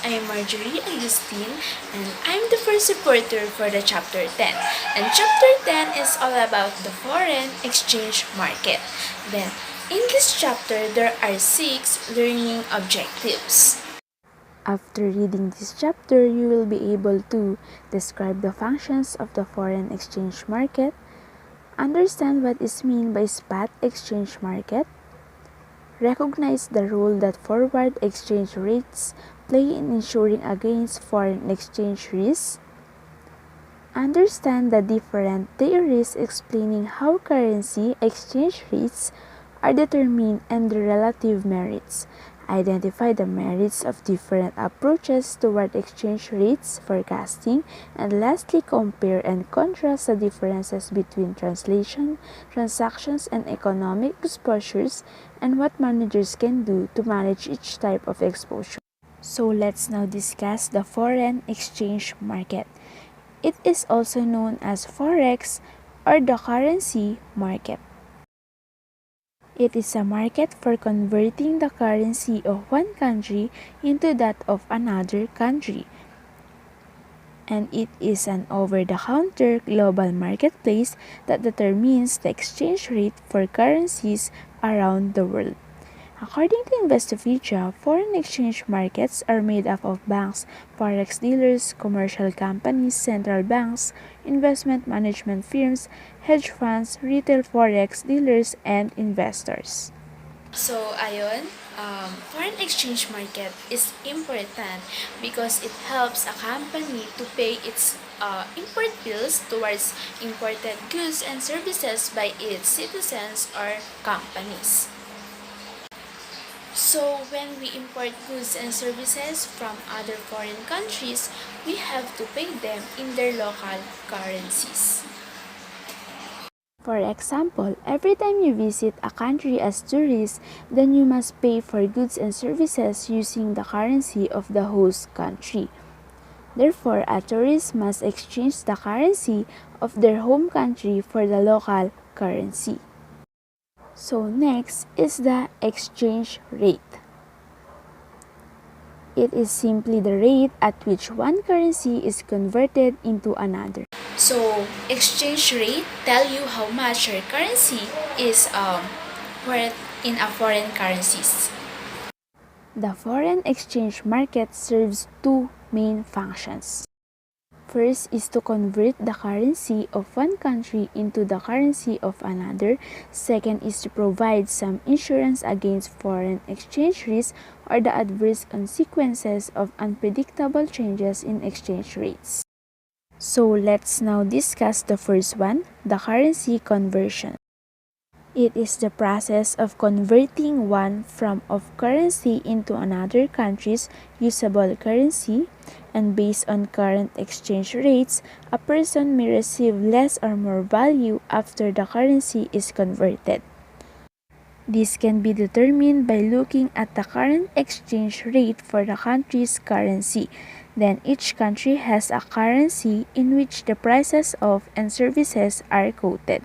I'm Marjorie Agustin, and I'm the first reporter for the Chapter 10. And Chapter 10 is all about the foreign exchange market. Then, in this chapter, there are 6 learning objectives. After reading this chapter, you will be able to describe the functions of the foreign exchange market, understand what is meant by spot exchange market, recognize the role that forward exchange rates play in insuring against foreign exchange risks, understand the different theories explaining how currency exchange rates are determined and the relative merits, identify the merits of different approaches toward exchange rates forecasting, and lastly compare and contrast the differences between translation, transactions, and economic exposures and what managers can do to manage each type of exposure. So let's now discuss the foreign exchange market. It is also known as Forex or the currency market. It is a market for converting the currency of one country into that of another country. And it is an over-the-counter global marketplace that determines the exchange rate for currencies around the world. According to Investopedia, foreign exchange markets are made up of banks, forex dealers, commercial companies, central banks, investment management firms, hedge funds, retail forex dealers, and investors. So, foreign exchange market is important because it helps a company to pay its import bills towards imported goods and services by its citizens or companies. So, when we import goods and services from other foreign countries, we have to pay them in their local currencies. For example, every time you visit a country as tourist, then you must pay for goods and services using the currency of the host country. Therefore, a tourist must exchange the currency of their home country for the local currency. So next is the exchange rate. It is simply the rate at which one currency is converted into another. So, exchange rate tell you how much your currency is worth in a foreign currencies. The foreign exchange market serves 2 main functions. First is to convert the currency of one country into the currency of another. Second is to provide some insurance against foreign exchange risk or the adverse consequences of unpredictable changes in exchange rates. So let's now discuss the first one, the currency conversion. It is the process of converting one form of currency into another country's usable currency, and based on current exchange rates, a person may receive less or more value after the currency is converted. This can be determined by looking at the current exchange rate for the country's currency. Then each country has a currency in which the prices of and services are quoted.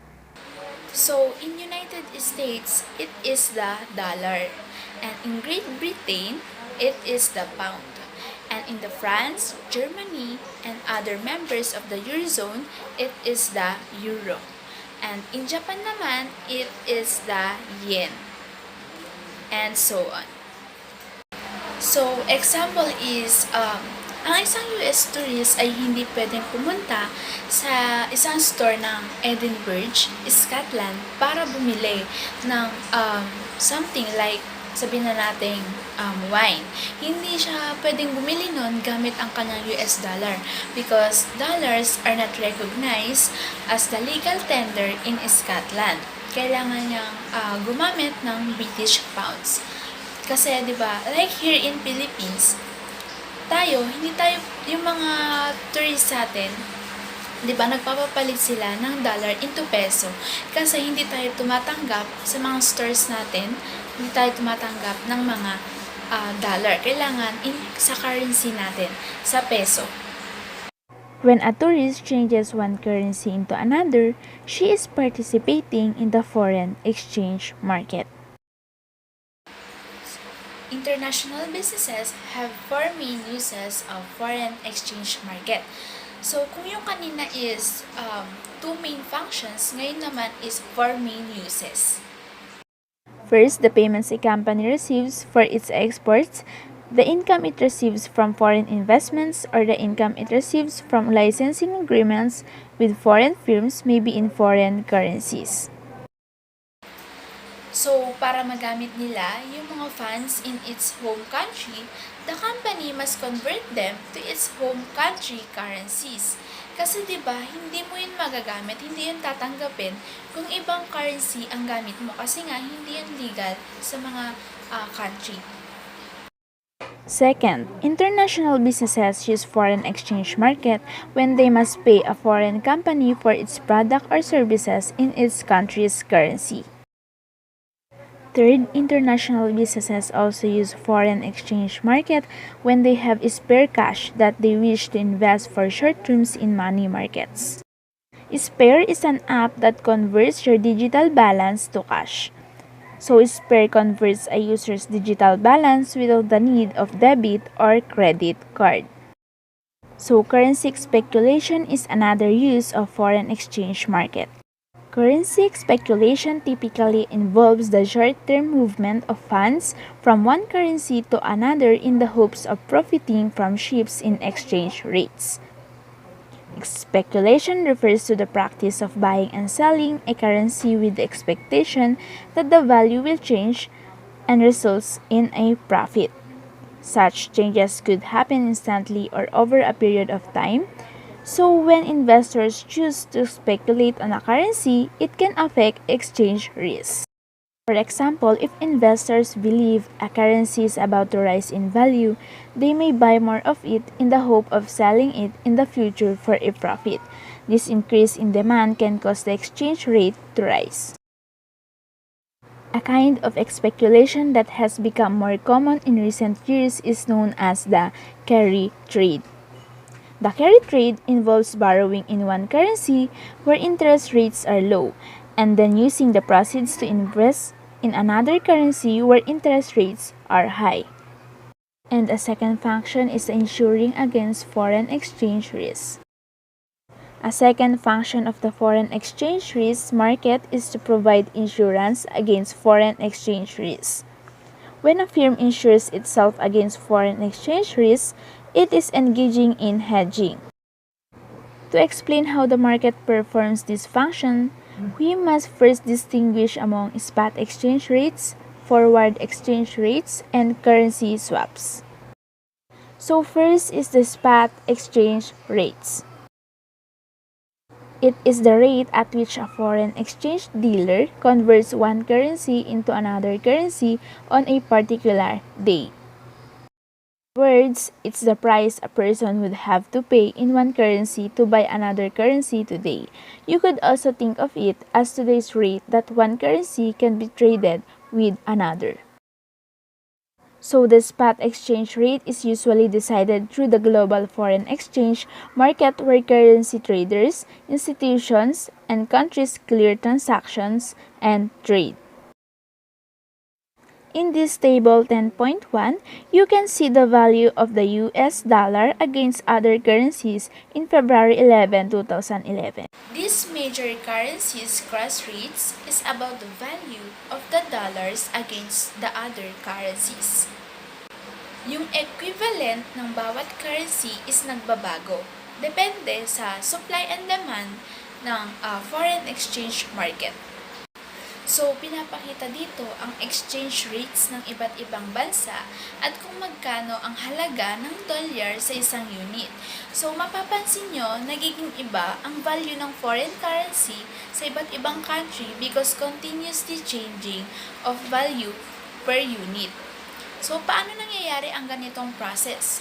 So, in United States, it is the dollar. And in Great Britain, it is the pound. And in the France, Germany, and other members of the Eurozone, it is the euro. And in Japan naman, it is the yen. And so on. So, example is, ang isang US tourist ay hindi pwedeng pumunta sa isang store ng Edinburgh, Scotland para bumili ng something like sabihin na nating wine. Hindi siya pwedeng bumili nun gamit ang kanyang US dollar because dollars are not recognized as the legal tender in Scotland. Kailangan niyang gumamit ng British pounds. Kasi 'di ba, like here in Philippines, hindi tayo, yung mga tourists natin, di ba, nagpapapalit sila ng dollar into peso. Kasi hindi tayo tumatanggap sa mga stores natin, hindi tayo tumatanggap ng mga dollar. Kailangan sa currency natin, sa peso. When a tourist changes one currency into another, she is participating in the foreign exchange market. International businesses have four main uses of foreign exchange market. So, kung yung kanina is two main functions, ngayon naman is four main uses. First, the payments a company receives for its exports, the income it receives from foreign investments, or the income it receives from licensing agreements with foreign firms may be in foreign currencies. So, para magamit nila yung mga funds in its home country, the company must convert them to its home country currencies. Kasi 'di ba, hindi mo yun magagamit, hindi yun tatanggapin kung ibang currency ang gamit mo kasi nga hindi yun legal sa mga country. Second, international businesses use foreign exchange market when they must pay a foreign company for its product or services in its country's currency. Third, international businesses also use foreign exchange market when they have spare cash that they wish to invest for short terms in money markets. Spare is an app that converts your digital balance to cash. So Spare converts a user's digital balance without the need of debit or credit card. So currency speculation is another use of foreign exchange market. Currency speculation typically involves the short-term movement of funds from one currency to another in the hopes of profiting from shifts in exchange rates. Speculation refers to the practice of buying and selling a currency with the expectation that the value will change and results in a profit. Such changes could happen instantly or over a period of time. So when investors choose to speculate on a currency, it can affect exchange risk. For example, if investors believe a currency is about to rise in value, they may buy more of it in the hope of selling it in the future for a profit. This increase in demand can cause the exchange rate to rise. A kind of speculation that has become more common in recent years is known as the carry trade. The carry trade involves borrowing in one currency where interest rates are low, and then using the proceeds to invest in another currency where interest rates are high. And a second function is insuring against foreign exchange risk. A second function of the foreign exchange risk market is to provide insurance against foreign exchange risk. When a firm insures itself against foreign exchange risk, it is engaging in hedging. To explain how the market performs this function, we must first distinguish among spot exchange rates, forward exchange rates, and currency swaps. So first is the spot exchange rates. It is the rate at which a foreign exchange dealer converts one currency into another currency on a particular day. In other words, it's the price a person would have to pay in one currency to buy another currency today. You could also think of it as today's rate that one currency can be traded with another. So the spot exchange rate is usually decided through the global foreign exchange market where currency traders, institutions, and countries clear transactions and trade. In this table 10.1, you can see the value of the US dollar against other currencies in February 11, 2011. This major currencies cross rates is about the value of the dollars against the other currencies. Yung equivalent ng bawat currency is nagbabago. Depende sa supply and demand ng foreign exchange market. So, pinapakita dito ang exchange rates ng iba't ibang bansa at kung magkano ang halaga ng dolyar sa isang unit. So, mapapansin nyo, nagiging iba ang value ng foreign currency sa iba't ibang country because continuously changing of value per unit. So, paano nangyayari ang ganitong process?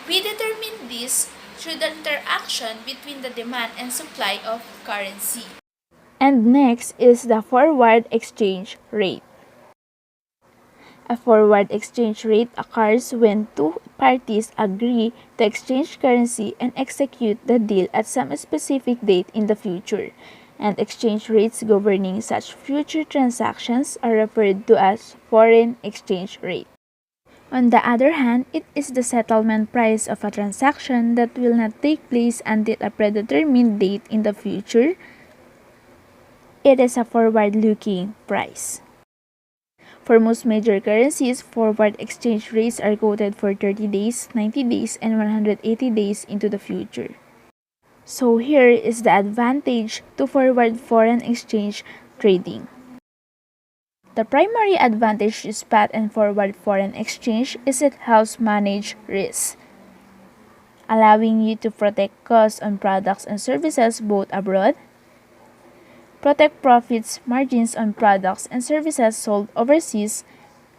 We determine this through the interaction between the demand and supply of currency. And next is the forward exchange rate. A forward exchange rate occurs when two parties agree to exchange currency and execute the deal at some specific date in the future. and exchange rates governing such future transactions are referred to as foreign exchange rate. On the other hand, it is the settlement price of a transaction that will not take place until a predetermined date in the future. It is a forward-looking price. For most major currencies, forward exchange rates are quoted for 30 days, 90 days, and 180 days into the future. So here is the advantage to forward foreign exchange trading. The primary advantage to spot and forward foreign exchange is it helps manage risk, allowing you to protect costs on products and services both abroad, protect profits margins on products and services sold overseas,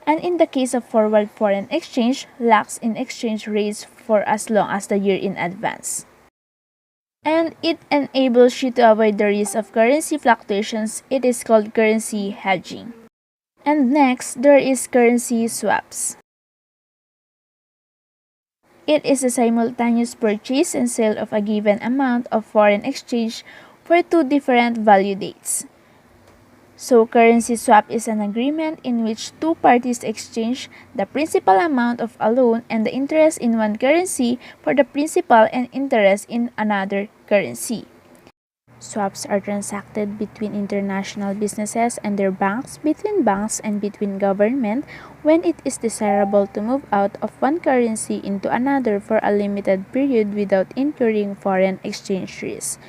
and in the case of forward foreign exchange, locks in exchange rates for as long as the year in advance. And it enables you to avoid the risk of currency fluctuations. It is called currency hedging. And next, there is currency swaps. It is a simultaneous purchase and sale of a given amount of foreign exchange for two different value dates. So, currency swap is an agreement in which two parties exchange the principal amount of a loan and the interest in one currency for the principal and interest in another currency. Swaps are transacted between international businesses and their banks, between banks, and between government when it is desirable to move out of one currency into another for a limited period without incurring foreign exchange risk.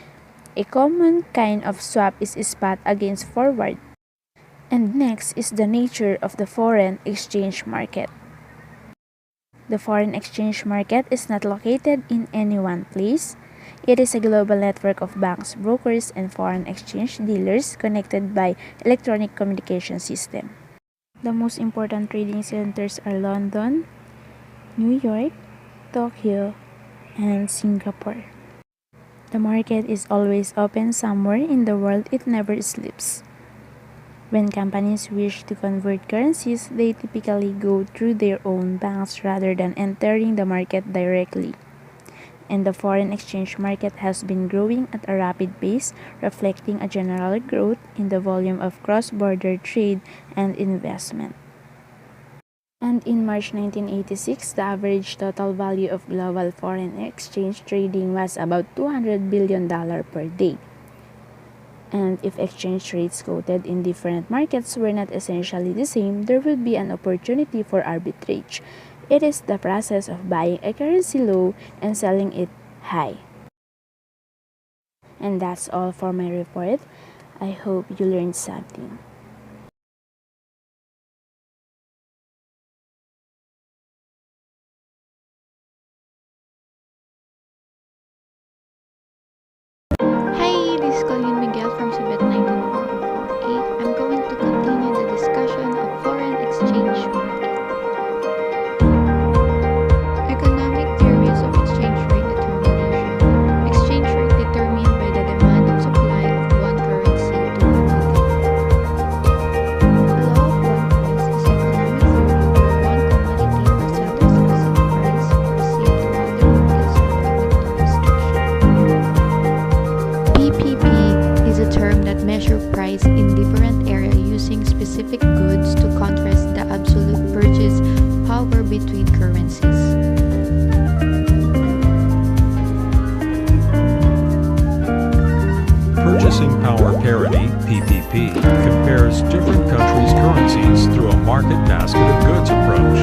A common kind of swap is spot against forward. And next is the nature of the foreign exchange market. The foreign exchange market is not located in any one place. It is a global network of banks, brokers, and foreign exchange dealers connected by electronic communication system. The most important trading centers are London, New York, Tokyo, and Singapore. The market is always open somewhere in the world. It never sleeps. When companies wish to convert currencies, they typically go through their own banks rather than entering the market directly. And the foreign exchange market has been growing at a rapid pace, reflecting a general growth in the volume of cross-border trade and investment. And in March 1986, the average total value of global foreign exchange trading was about $200 billion per day. And if exchange rates quoted in different markets were not essentially the same, there would be an opportunity for arbitrage. It is the process of buying a currency low and selling it high. And that's all for my report. I hope you learned something. Hi, this is Coleen Miguel from Cibet 19448. I'm going to continue the discussion of foreign exchange market. Economic theories of exchange rate determination. Exchange rate determined by the demand and supply of one currency to another. The law of one price is economic theory where one commodity was set at a specific price or sale to other markets relevant to restriction. PPP is a term that measures price in different areas using specific goods to contrast the absolute purchase power between currencies. Purchasing Power Parity (PPP) compares different countries' currencies through a market basket of goods approach.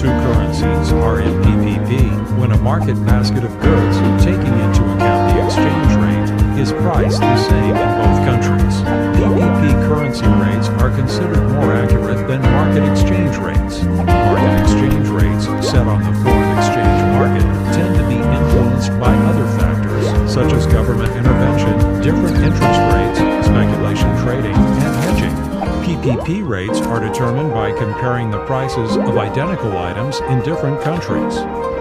Two currencies are in PPP when a market basket of goods, taking into account the exchange rate, is priced the same in both countries. PPP currency rates are considered more accurate than market exchange rates. Market exchange rates set on the foreign exchange market tend to be influenced by other factors, such as government intervention, different interest rates, speculation trading, and hedging. PPP rates are determined by comparing the prices of identical items in different countries.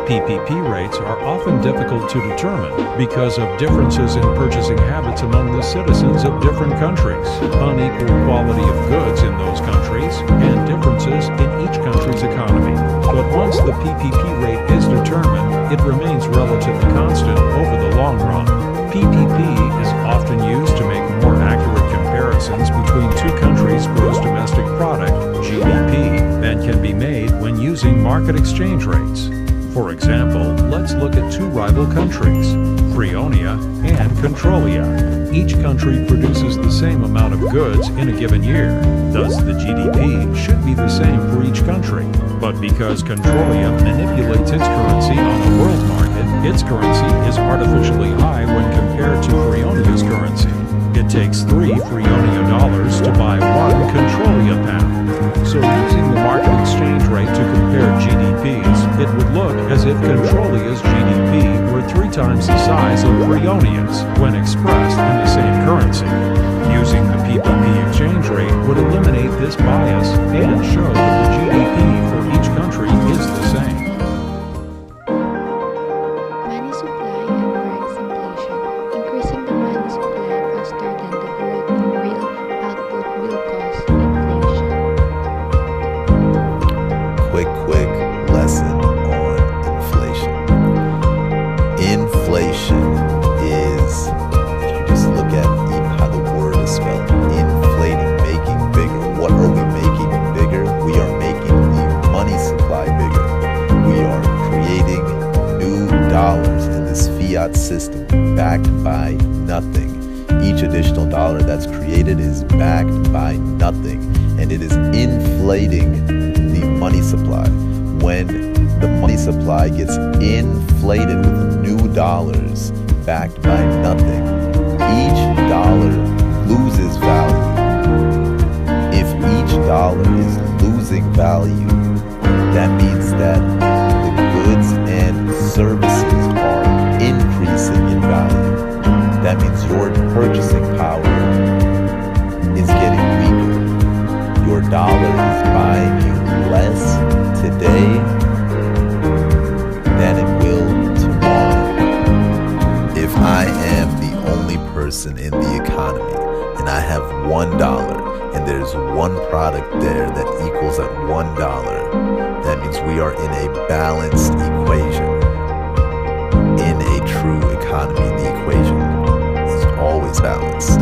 PPP rates are often difficult to determine because of differences in purchasing habits among the citizens of different countries, unequal quality of goods in those countries, and differences in each country's economy. But once the PPP rate is determined, it remains relatively constant over the long run. PPP is often used to make more accurate comparisons between two countries' gross domestic product, GDP, than can be made when using market exchange rates. For example, let's look at two rival countries, Freonia and Controlia. Each country produces the same amount of goods in a given year, thus the GDP should be the same for each country. But because Controlia manipulates its currency on the world market, its currency is artificially high when compared to Freonia's currency. It takes 3 Freonia dollars to buy 1 Controlia pound. So using the market exchange rate to compare GDPs, it would look as if Controlia's GDP were 3 times the size of Freonia's when expressed in the same currency. Using the PPP exchange rate would eliminate this bias and show that the GDP for each country is the same. Money supply and price inflation. Increasing the money supply faster than the growth in real output will cause inflation. Quick lesson on inflation. Inflation is, if you just look at even how the word is spelled, inflating, making bigger. What are we making bigger? We are making the money supply bigger. We are creating new dollars in this fiat system backed by nothing. Each additional dollar that's created is backed by nothing, and it is inflating the money supply. When the money supply gets inflated with new dollars backed by nothing, each dollar loses value. If each dollar is losing value, that means that the goods and services are increasing in value. That means your purchasing power is getting weaker. Your dollar is buying you less today than it will tomorrow. If I am the only person in the economy and I have $1 and there's one product there that equals at $1, that means we are in a balanced equation. In a true economy, the equation is always balanced.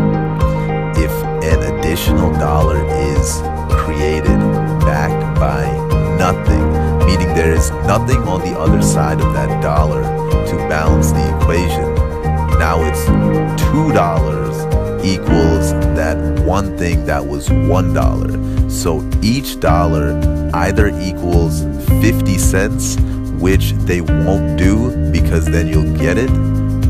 If an additional dollar is created backed by nothing, meaning there is nothing on the other side of that dollar to balance the equation, now it's $2 equals that one thing that was $1. So each dollar either equals 50 cents, which they won't do because then you'll get it,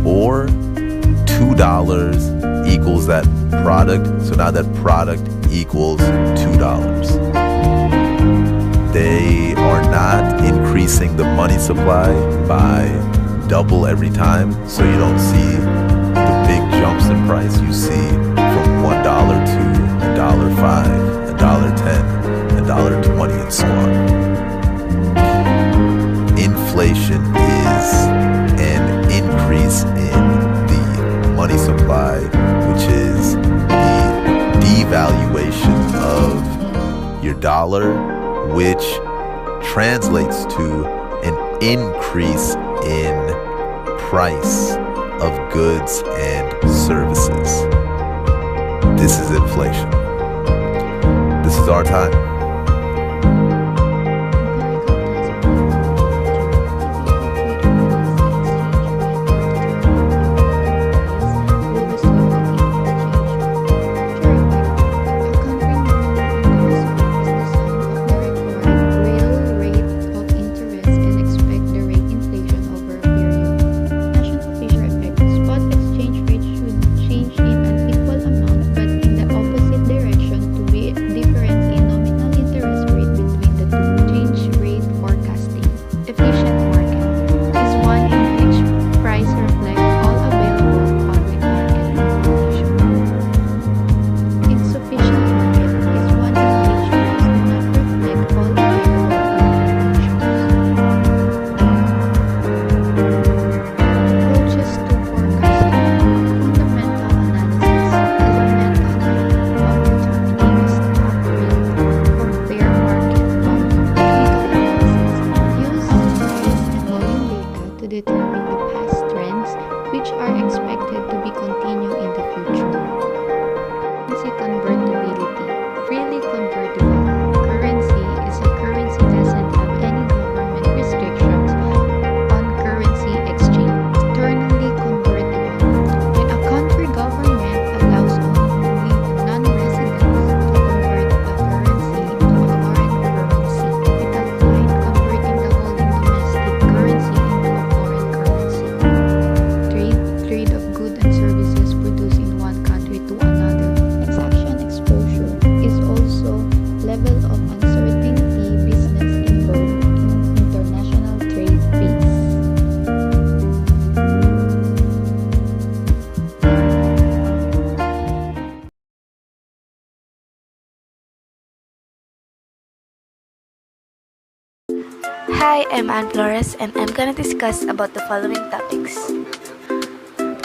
or $2 equals that product, so now that product equals $2. They are not increasing the money supply by double every time, so you don't see the big jumps in price. You see from $1 to $1.05, $1.10, $1.20, and so on. Inflation is an increase in the money supply, which is the devaluation of your dollar, which translates to an increase in price of goods and services. This is inflation. This is our time. Change in an equal amount but in the opposite direction to be different in nominal Hi, I'm Flores and I'm gonna discuss about the following topics.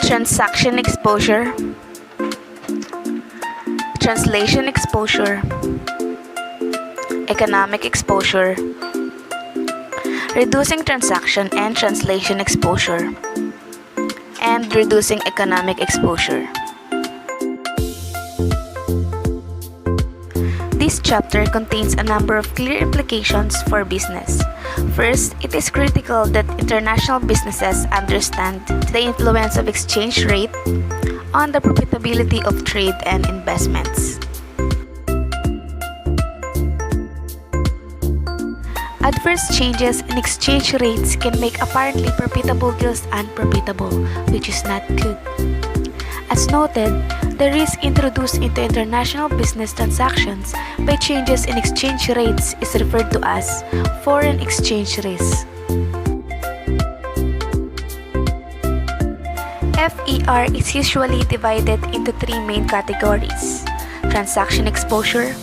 Transaction exposure, translation exposure, economic exposure, reducing transaction and translation exposure, and reducing economic exposure. This chapter contains a number of clear implications for business. First, it is critical that international businesses understand the influence of exchange rate on the profitability of trade and investments. Adverse changes in exchange rates can make apparently profitable deals unprofitable, which is not good. As noted, the risk introduced into international business transactions by changes in exchange rates is referred to as foreign exchange risk. FER is usually divided into three main categories: transaction exposure,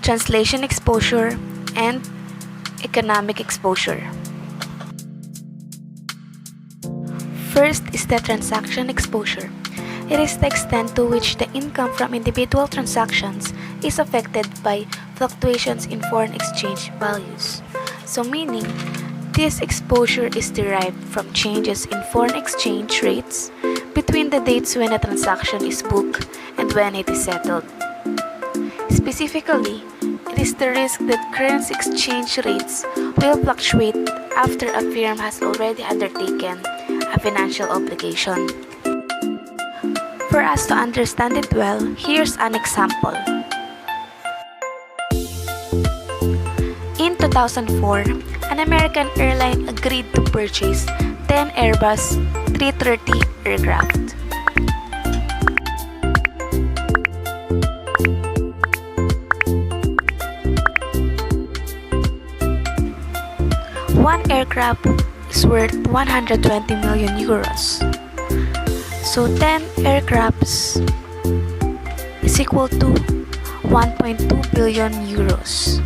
translation exposure, and economic exposure. First is the transaction exposure. It is the extent to which the income from individual transactions is affected by fluctuations in foreign exchange values. So meaning, this exposure is derived from changes in foreign exchange rates between the dates when a transaction is booked and when it is settled. Specifically, it is the risk that currency exchange rates will fluctuate after a firm has already undertaken a financial obligation. For us to understand it well, here's an example. In 2004, an American airline agreed to purchase 10 Airbus 330 aircraft. One aircraft is worth 120 million euros. So 10 aircrafts is equal to 1.2 billion euros.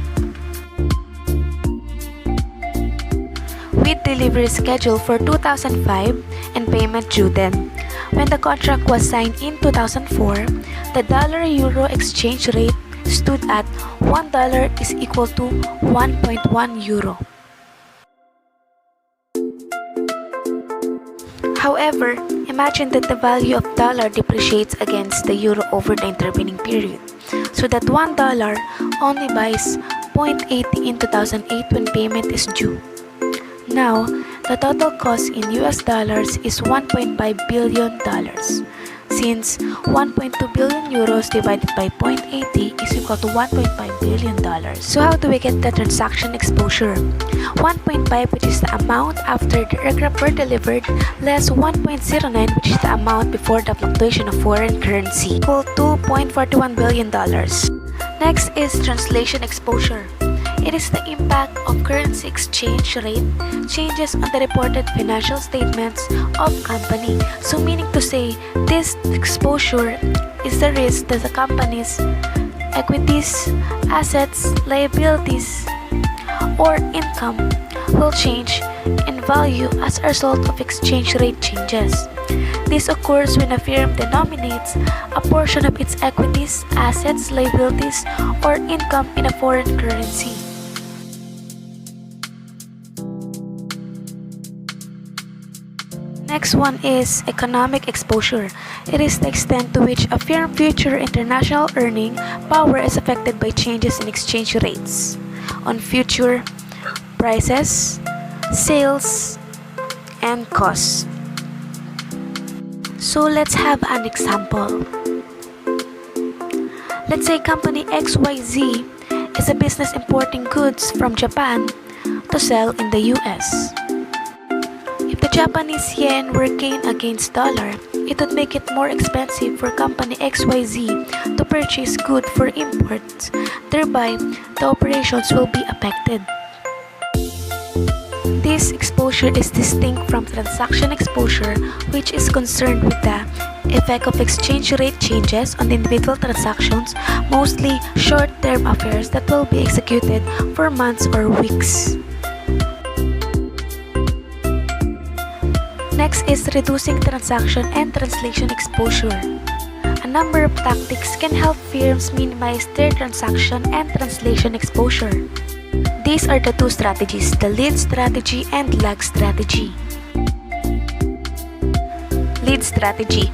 With delivery schedule for 2005 and payment due then. When the contract was signed in 2004, the dollar-euro exchange rate stood at $1 is equal to 1.1 euro. However, imagine that the value of dollar depreciates against the euro over the intervening period, so that $1 only buys 0.80 in 2008 when payment is due. Now, the total cost in US dollars is $1.5 billion, since 1.2 billion euros divided by 0.80 is equal to $1.5 billion. So how do we get the transaction exposure? 1.5, which is the amount after the aircraft were delivered, less 1.09, which is the amount before the fluctuation of foreign currency, equal to $2.41 billion. Next is translation exposure. It is the impact of currency exchange rate changes on the reported financial statements of company. So meaning to say, this exposure is the risk that the company's equities, assets, liabilities, or income will change in value as a result of exchange rate changes. This occurs when a firm denominates a portion of its equities, assets, liabilities, or income in a foreign currency. Next one is economic exposure. It is the extent to which a firm's future international earning power is affected by changes in exchange rates on future prices, sales, and costs. So let's have an example. Let's say company XYZ is a business importing goods from Japan to sell in the US. If the Japanese yen were gained against dollar, it would make it more expensive for company XYZ to purchase goods for imports. Thereby, the operations will be affected. This exposure is distinct from transaction exposure, which is concerned with the Effect of exchange rate changes on individual transactions, mostly short-term affairs that will be executed for months or weeks. Next is reducing transaction and translation exposure. A number of tactics can help firms minimize their transaction and translation exposure. These are the two strategies, the lead strategy and lag strategy. Lead strategy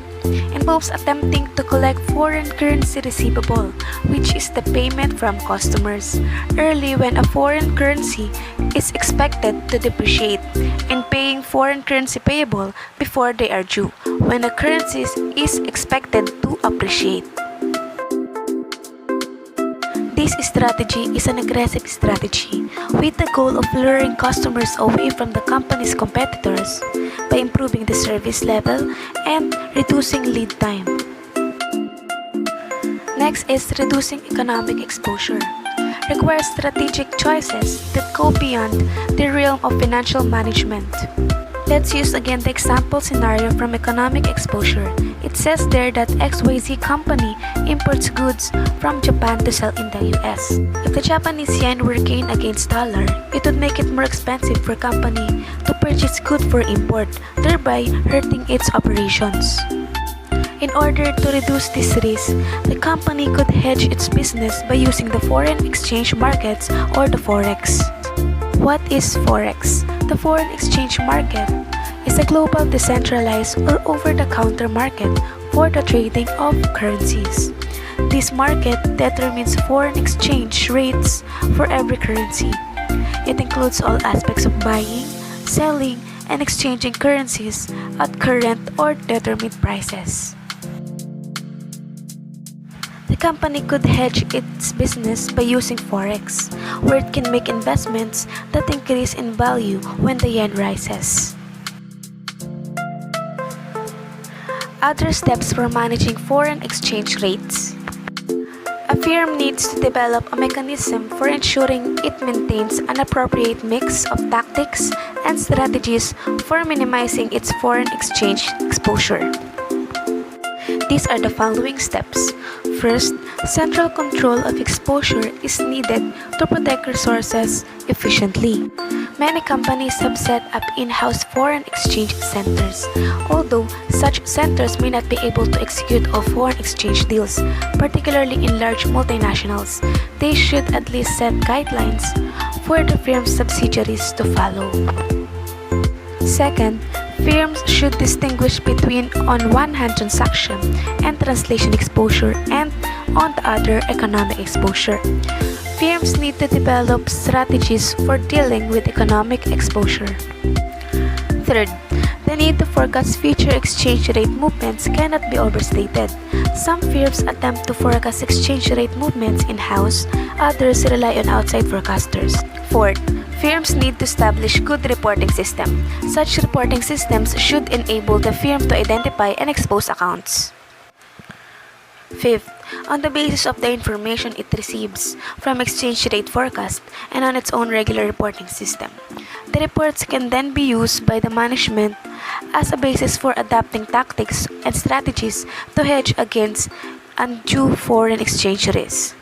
involves attempting to collect foreign currency receivable, which is the payment from customers, early when a foreign currency is expected to depreciate, and paying foreign currency payable before they are due, when a currency is expected to appreciate. This strategy is an aggressive strategy with the goal of luring customers away from the company's competitors by improving the service level and reducing lead time. Next is reducing economic exposure. Requires strategic choices that go beyond the realm of financial management. Let's use again the example scenario from economic exposure. It says there that XYZ company imports goods from Japan to sell in the US. If the Japanese yen were gained against dollar, it would make it more expensive for company to purchase good for import, thereby hurting its operations. In order to reduce this risk, the company could hedge its business by using the foreign exchange markets or the Forex. What is Forex? The foreign exchange market is a global decentralized or over-the-counter market for the trading of currencies. This market determines foreign exchange rates for every currency. It includes all aspects of buying, selling, and exchanging currencies at current or determined prices. The company could hedge its business by using Forex, where it can make investments that increase in value when the yen rises. Other steps for managing foreign exchange rates. A firm needs to develop a mechanism for ensuring it maintains an appropriate mix of tactics and strategies for minimizing its foreign exchange exposure. These are the following steps. First, central control of exposure is needed to protect resources efficiently. Many companies have set up in-house foreign exchange centers. Although such centers may not be able to execute all foreign exchange deals, particularly in large multinationals, they should at least set guidelines for the firm's subsidiaries to follow. Second, firms should distinguish between on one hand transaction and translation exposure and on the other economic exposure. Firms need to develop strategies for dealing with economic exposure. Third, the need to forecast future exchange rate movements cannot be overstated. Some firms attempt to forecast exchange rate movements in-house, others rely on outside forecasters. Fourth, firms need to establish good reporting systems. Such reporting systems should enable the firm to identify and expose accounts. Fifth, on the basis of the information it receives from exchange rate forecast and on its own regular reporting system, the reports can then be used by the management as a basis for adapting tactics and strategies to hedge against undue foreign exchange risk.